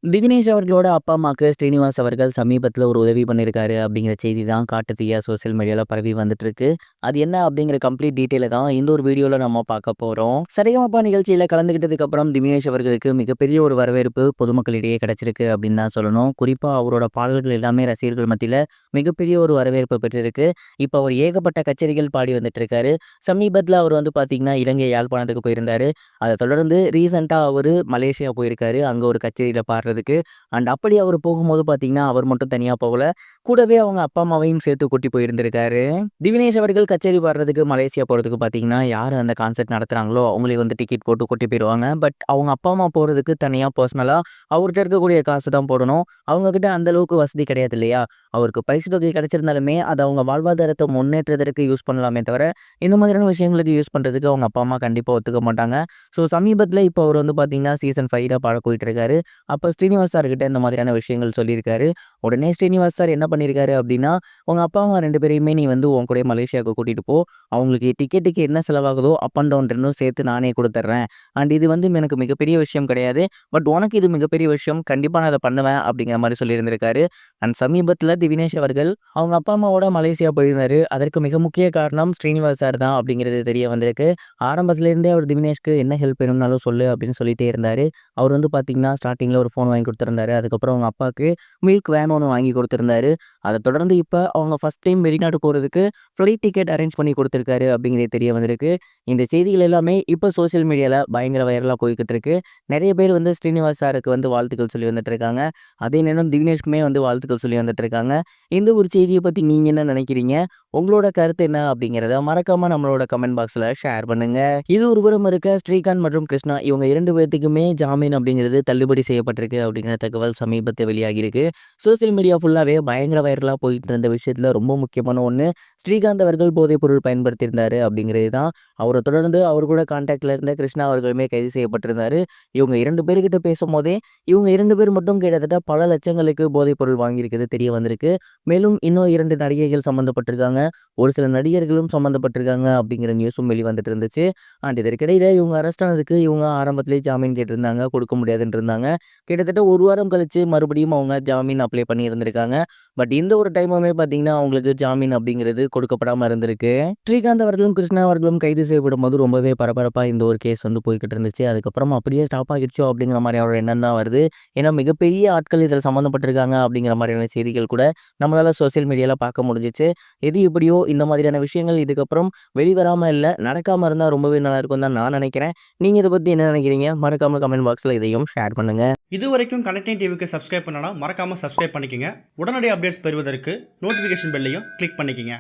திவினேஷ் அவர்களோட அப்பா, அம்மாக்கு ஸ்ரீனிவாஸ் அவர்கள் சமீபத்தில ஒரு உதவி பண்ணியிருக்காரு அப்படிங்கிற செய்தி தான் காட்டுத்தீயா சோசியல் மீடியால பரவி வந்துட்டுருக்கு. அது என்ன அப்படிங்கிற கம்ப்ளீட் டீட்டெயில தான் இந்த ஒரு வீடியோல நம்ம பார்க்க போறோம். சரிகமபா நிகழ்ச்சியில கலந்துக்கிட்டதுக்கு அப்புறம் திவினேஷ் அவர்களுக்கு மிகப்பெரிய ஒரு வரவேற்பு பொதுமக்களிடையே கிடைச்சிருக்கு அப்படின்னு தான் சொல்லணும். குறிப்பா அவரோட பாடல்கள் எல்லாமே ரசிகர்கள் மத்தியில மிகப்பெரிய ஒரு வரவேற்பு பெற்றிருக்கு. இப்போ அவர் ஏகப்பட்ட கச்சேரிகள் பாடி வந்துட்டு இருக்காரு. சமீபத்தில அவர் வந்து பார்த்தீங்கன்னா, இலங்கை யாழ்ப்பாணத்துக்கு போயிருந்தாரு. அத தொடர்ந்து ரீசென்ட்டா அவரு மலேசியா போயிருக்காரு. அங்க ஒரு கச்சேரியில பாடுறதுக்கு. அண்ட் அப்படி அவரு போகும்போது பார்த்தீங்கன்னா, அவர் மட்டும் தனியா போகல. கூடவே அவங்க அப்பா, அம்மாவையும் சேர்த்து கூட்டி போயிருந்திருக்காரு. திவினேஷ் அவர்கள் கச்சேரி பாடுறதுக்கு மலேசியா போறதுக்கு பார்த்தீங்கன்னா, யாரு அந்த கான்செர்ட் நடத்துறாங்களோ, அவங்களே வந்து டிக்கெட் போட்டு கூட்டி போயிருவாங்க. பட் அவங்க அப்பா, அம்மா போறதுக்கு தனியா பர்சனலா அவர்ட்ட இருக்கக்கூடிய காசு தான் போடணும். அவங்க கிட்ட அந்த அளவுக்கு வசதி கிடையாது இல்லையா? அவருக்கு பரிசு தொகை கிடைச்சிருந்தாலுமே, அத அவங்க வாழ்வாதாரத்த முன்னேற்றத்திற்கு யூஸ் பண்ணலாமே தவிர, இந்த மாதிரியான விஷயங்களுக்கு யூஸ் பண்றதுக்கு அவங்க அப்பா, அம்மா கண்டிப்பா ஒத்துக்க மாட்டாங்க. ஸோ சமீபத்தில இப்போ அவர் வந்து பார்த்தீங்கன்னா, சீசன் 5ல பாட போயிட்டு இருக்காரு. அப்ப ஸ்ரீனிவாஸ் சார் கிட்ட இந்த மாதிரியான விஷயங்கள் சொல்லியிருக்காரு. உடனே ஸ்ரீனிவாஸ் சார் என்ன பண்ணியிருக்காரு அப்படின்னா, "உங்க அப்பா, அம்மா 2 பேரையுமே நீ வந்து உன் கூடயே மலேசியாவுக்கு கூட்டிட்டு போ. அவங்களுக்கு டிக்கெட்டுக்கு என்ன செலவாகுதோ அப் அண்ட் டவுன் 2ம் சேர்த்து நானே குடுத்துர்றேன். அண்ட் இது வந்து எனக்கு மிகப்பெரிய விஷயம் கிடையாது. பட் உனக்கு இது மிகப்பெரிய விஷயம். கண்டிப்பா நான் அத பண்ணுவேன்." அப்படிங்கிற மாரி சொல்லியிருந்திருக்காரு. அண்ட் சமீபத்தில திவினேஷ் அவர்கள் அவங்க அப்பா, அம்மாவோட மலேசியா போயிருந்தாரு. அதற்கு மிக முக்கிய காரணம் ஸ்ரீனிவாஸ் சார் தான் அப்படிங்கிறது தெரிய வந்திருக்கு. ஆரம்பத்தில இருந்தே அவர் திவினேஷ்க்கு என்ன ஹெல்ப் வேணும்னாலும் சொல்லு அப்படின்னு சொல்லிட்டே இருந்தாரு. அவர் வந்து பார்த்தீங்கன்னா, ஸ்டார்ட்டிங்கில ஒரு ஃபோன் வாங்கி குடுத்திருந்தாரு. அதுக்கப்புறம் அவங்க அப்பாவுக்கு மில்க் வேன் ஒண்ணு வாங்கி குடுத்திருந்தாரு. அத தொடர்ந்து இப்ப அவங்க ஃபர்ஸ்ட் டைம் வெளிநாடு போறதுக்கு ஃப்ளைட் டிக்கெட் அரேஞ்ச் பண்ணி குடுத்திருக்காரு அப்படிங்கிறது தெரிய வந்திருக்கு. இந்த செய்திகள் எல்லாமே இப்ப சோசியல் மீடியால பயங்கர வைரலா போய்க்கிட்டு இருக்கு. நெறைய பேர் வந்து ஸ்ரீனிவாஸ் சாருக்கு வந்து வாழ்த்துக்கள் சொல்லி வந்துட்டு இருக்காங்க. அதே நேரம் திவினேஷ்க்குமே வந்து வாழ்த்துக்கள் சொல்லி வந்துட்டு இருக்காங்க. இந்த ஒரு செய்திய பத்தி நீங்க என்ன நினைக்கிறீங்க? உங்களோட கருத்து என்ன அப்படிங்கிறத மறக்காம நம்மளோட கமெண்ட் பாக்ஸ்ல ஷேர் பண்ணுங்க. இது ஒருபுறம் இருக்க ஸ்ரீகாந்த் மற்றும் கிருஷ்ணா இவங்க 2 பேத்துக்குமே ஜாமீன் அப்படிங்கிறது தள்ளுபடி செய்யப்பட்டிருக்கு அப்படிங்கிற தகவல் சமீபத்தில வெளியாகியிருக்கு. சோசியல் மீடியா ஃபுல்லாவே பயங்கர வைரலா போயிட்டு இருந்த விஷயத்துல ரொம்ப முக்கியமான ஒண்ணு, ஸ்ரீகாந்த் அவர்கள் போதைப் பொருள் பயன்படுத்தியிருந்தாரு அப்படிங்கிறது தான். அவர தொடர்ந்து அவர் கூட கான்டாக்ட்ல இருந்த கிருஷ்ணா அவர்களுமே கைது செய்யப்பட்டிருந்தாரு. இவங்க 2 பேர்கிட்ட பேசும்போதே, இவங்க 2 பேர் மட்டும் கிட்டத்தட்ட பல லட்சங்களுக்கு போதைப் பொருள் வாங்கியிருக்கிறது தெரிய வந்திருக்கு. மேலும் இன்னும் 2 நடிகைகள் சம்மந்தப்பட்டிருக்காங்க. ஒரு சில நடிகர்களும் சம்மந்தப்பட்டிருக்காங்க அப்படிங்கிற நியூஸும் வெளிவந்துட்டு இருந்துச்சு. அண்ட் இதற்கிடையில இவங்க அரெஸ்ட் ஆனதுக்கு இவங்க ஆரம்பத்திலேயே ஜாமீன் கேட்டிருந்தாங்க. கொடுக்க முடியாதுன்னு இருந்தாங்க. கிட்டத்தட்ட 1 வாரம் கழிச்சு மறுபடியும் அவங்க ஜாமீன் அப்ளை பண்ணியிருந்திருக்காங்க. பட் இந்த ஒரு டைமுமே பார்த்தீங்கன்னா, அவங்களுக்கு ஜாமீன் அப்படிங்கிறது கொடுக்கப்படாம இருந்திருக்கு. ஸ்ரீகாந்த் அவர்களும், கிருஷ்ணா அவர்களும் கைது செய்யப்படும்போது ரொம்பவே பரபரப்பா இந்த ஒரு கேஸ் வந்து போய்க்கிட்டு இருந்துச்சு. அதுக்கப்புறம் அப்படியே ஸ்டாப் ஆகிடுச்சோ அப்படிங்கிற மாதிரியான ஒரு எண்ணம் தான் வருது. ஏன்னா மிகப்பெரிய ஆட்கள் இதில சம்மந்தப்பட்டிருக்காங்க அப்படிங்கிற மாதிரியான செய்திகள் கூட நம்மளால சோசியல் மீடியால பார்க்க முடிஞ்சுச்சு. எது எப்படியோ இந்த மாதிரியான விஷயங்கள் இதுக்கப்புறம் வெளிவராம இல்ல, நடக்காம இருந்தா ரொம்பவே நல்லாயிருக்கும்னு தான் நான் நினைக்கிறேன். நீங்க இத பத்தி என்ன நினைக்கிறீங்க? மறக்காம கமெண்ட் பாக்ஸ்ல இதையும் ஷேர் பண்ணுங்க. இதுவரைக்கும் கனெக்டிங் டிவிக்கு சப்ஸ்கிரைப் பண்ணனா மறக்காம சப்ஸ்கிரைப் பண்ணிக்கங்க. உடனடி அப்டேட்ஸ் பெறுவதற்கு நோட்டிஃபிகேஷன் பெல்லையும் கிளிக் பண்ணிக்கங்க.